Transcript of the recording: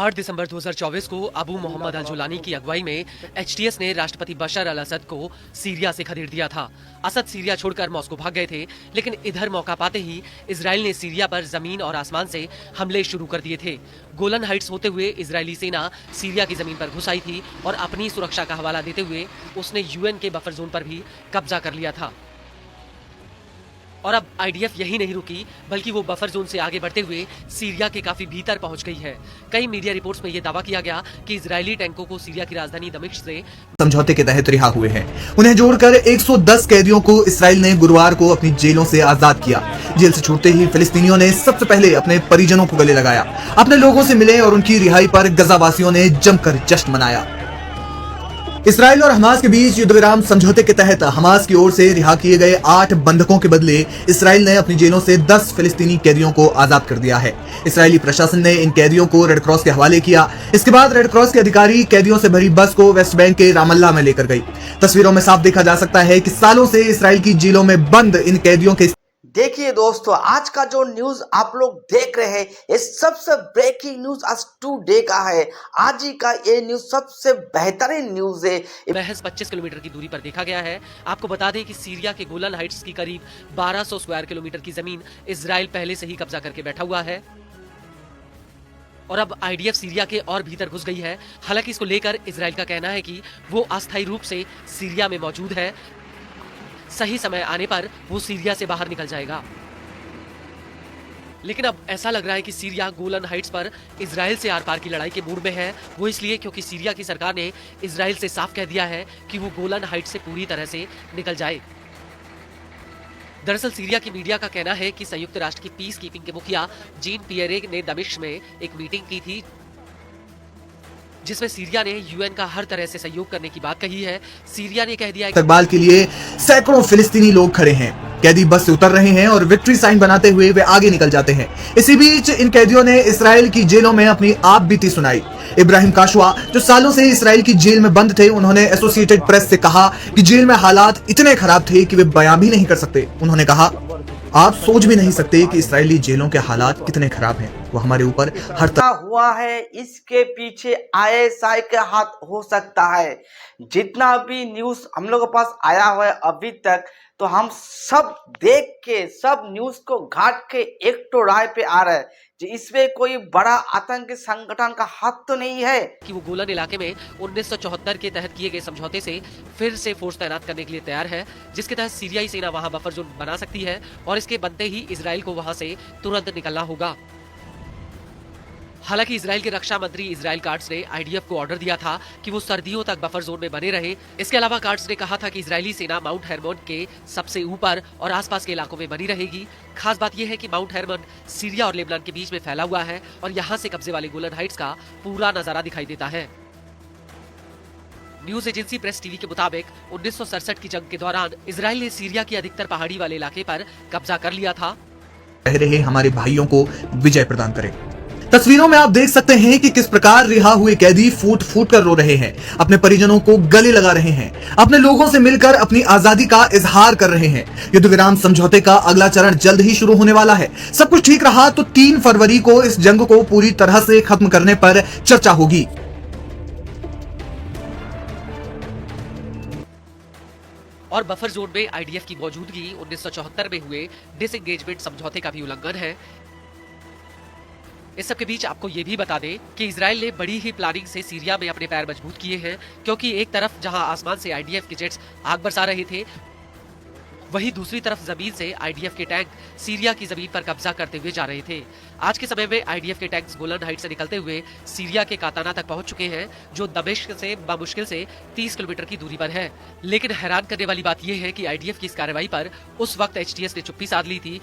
8 दिसंबर 2024 को अबू मोहम्मद अल जुलानी की अगुवाई में एचटीएस ने राष्ट्रपति बशर अल असद को सीरिया से खदेड़ दिया था। असद सीरिया छोड़कर मॉस्को भाग गए थे, लेकिन इधर मौका पाते ही इजराइल ने सीरिया पर जमीन और आसमान से हमले शुरू कर दिए थे। गोलन हाइट्स होते हुए इजरायली सेना सीरिया की जमीन पर घुस आई थी और अपनी सुरक्षा का हवाला देते हुए उसने यूएन के बफर जोन पर भी कब्जा कर लिया था। और अब आईडीएफ यही नहीं रुकी, बल्कि वो बफर जोन से आगे बढ़ते हुए सीरिया के काफी भीतर पहुंच गई है। कई मीडिया रिपोर्ट्स में ये दावा किया गया कि इजरायली टैंकों को सीरिया की राजधानी दमिश्क से समझौते के तहत रिहा हुए हैं। उन्हें जोड़कर 110 कैदियों को इसराइल ने गुरुवार को अपनी जेलों से आजाद किया। जेल से छूटते ही फिलिस्तीनियों ने सबसे पहले अपने परिजनों को गले लगाया, अपने लोगों से मिले और उनकी रिहाई पर गजावासियों ने जमकर जश्न मनाया। इसराइल और हमास के बीच युद्धविराम समझौते के तहत हमास की ओर से रिहा किए गए 8 बंधकों के बदले इसराइल ने अपनी जेलों से 10 फिलिस्तीनी कैदियों को आजाद कर दिया है। इसराइली प्रशासन ने इन कैदियों को रेड क्रॉस के हवाले किया। इसके बाद रेड क्रॉस के अधिकारी कैदियों से भरी बस को वेस्ट बैंक के रामल्ला में लेकर गई। तस्वीरों में साफ देखा जा सकता है कि सालों से इसराइल की जेलों में बंद इन कैदियों के देखिए दोस्तों, आज का जो न्यूज आप लोग देख रहे हैं ये सबसे ब्रेकिंग न्यूज आज टुडे का है। आज ही का ये न्यूज सबसे बेहतरीन न्यूज है। महज 25 किलोमीटर की दूरी पर देखा गया है। आपको बता दें कि सीरिया के गोलन हाइट्स की करीब 1200 स्क्वायर किलोमीटर की जमीन इजराइल पहले से ही कब्जा करके बैठा हुआ है और अब आईडीएफ सीरिया के और भीतर घुस गई है। हालांकि इसको लेकर इजराइल का कहना है कि वो अस्थायी रूप से सीरिया में मौजूद है। सही समय आने पर वो सीरिया से बाहर निकल जाएगा। लेकिन अब ऐसा लग रहा है कि सीरिया गोलन हाइट्स पर इजराइल से आर पार की लड़ाई के मूड में है। वो इसलिए क्योंकि सीरिया की सरकार ने इजराइल से साफ कह दिया है कि वो गोलन हाइट्स से पूरी तरह से निकल जाए। दरअसल सीरिया की मीडिया का कहना है कि संयुक्त राष्ट्र की पीस कीपिंग के मुखिया जीन पियरे ने दमिश्क में एक मीटिंग की थी, जिसमें सीरिया ने यूएन का हर तरह से सहयोग करने की बात कही है। सीरिया ने कह दिया है इस्तकबाल के लिए सैकड़ों फिलिस्तीनी लोग खड़े हैं। कैदी बस से उतर रहे हैं और विक्ट्री साइन बनाते हुए वे आगे निकल जाते हैं। इसी बीच इन कैदियों ने इसराइल की जेलों में अपनी आप बीती सुनाई। इब्राहिम काशवा, जो सालों से इसराइल की जेल में बंद थे, उन्होंने एसोसिएटेड प्रेस से कहा कि जेल में हालात इतने खराब थे कि वे बयां भी नहीं कर सकते। उन्होंने कहा, आप सोच भी नहीं सकते कि इसराइली जेलों के हालात कितने खराब हैं। वो हमारे ऊपर हर तरह हुआ है, इसके पीछे आईएसआई का हाथ हो सकता है। जितना भी न्यूज हम लोगों के पास आया हुआ है अभी तक, तो हम सब देख के सब न्यूज को घाट के एक तो राय पे आ रहा है कि इसमें कोई बड़ा आतंकी संगठन का हाथ तो नहीं है कि वो गोलन इलाके में 1974 के तहत किए गए समझौते से फिर से फोर्स तैनात करने के लिए तैयार है, जिसके तहत सीरियाई सेना वहां बफर जोन बना सकती है और इसके बनते ही इजराइल को वहां से तुरंत निकलना होगा। हालांकि इजराइल के रक्षा मंत्री इजराइल काट्स ने आईडीएफ को ऑर्डर दिया था कि वो सर्दियों तक बफर जोन में बने रहे। इसके अलावा काट्स ने कहा था कि इजरायली सेना माउंट हेरमोन के सबसे ऊपर और आसपास के इलाकों में बनी रहेगी। खास बात यह है कि माउंट हेरमोन सीरिया और लेबनान के बीच में फैला हुआ है और यहाँ से कब्जे वाले गोलन हाइट्स का पूरा नजारा दिखाई देता है। न्यूज एजेंसी प्रेस टीवी के मुताबिक 1967 की जंग के दौरान इजराइल ने सीरिया की अधिकतर पहाड़ी वाले इलाके पर कब्जा कर लिया था। रह रहे हमारे भाइयों को विजय प्रदान करें। तस्वीरों में आप देख सकते हैं कि किस प्रकार रिहा हुए कैदी फूट फूट कर रो रहे हैं, अपने परिजनों को गले लगा रहे हैं, अपने लोगों से मिलकर अपनी आजादी का इजहार कर रहे हैं। युद्ध विराम समझौते का अगला चरण जल्द ही शुरू होने वाला है। सब कुछ ठीक रहा तो 3 फरवरी को इस जंग को पूरी तरह से खत्म करने पर चर्चा होगी। और बफर जोन में आईडीएफ की मौजूदगी 1974 में हुए डिसएंगेजमेंट समझौते का भी उल्लंघन है। इस सब के बीच आपको ये भी बता दें कि इजराइल ने बड़ी ही प्लानिंग से सीरिया में अपने पैर मजबूत किए हैं, क्योंकि एक तरफ जहां आसमान से आईडीएफ के जेट्स आग बरसा रहे थे, वहीं दूसरी तरफ जमीन से आईडीएफ के टैंक सीरिया की जमीन पर कब्जा करते हुए जा रहे थे। आज के समय में आईडीएफ के टैंक्स गोलन हाइट से निकलते हुए सीरिया के काताना तक पहुंच चुके हैं, जो दमिश्क से बामुश्किल से 30 किलोमीटर की दूरी पर है। लेकिन हैरान करने वाली बात यह है कि आईडीएफ की इस कार्रवाई पर उस वक्त एचटीएस ने चुप्पी साध ली थी